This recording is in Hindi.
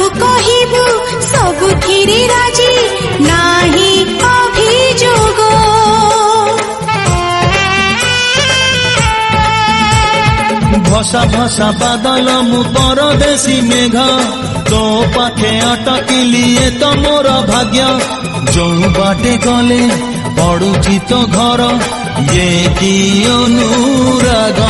तू कहिबु सबुथिरे राजी नाही अभियोग भसा भसा बादल मु परदेशी मेघ तो पाखे अटकिलिए तो मोर भाग्य जो बाटे गले पड़ुची तो घर ये की अनुराग।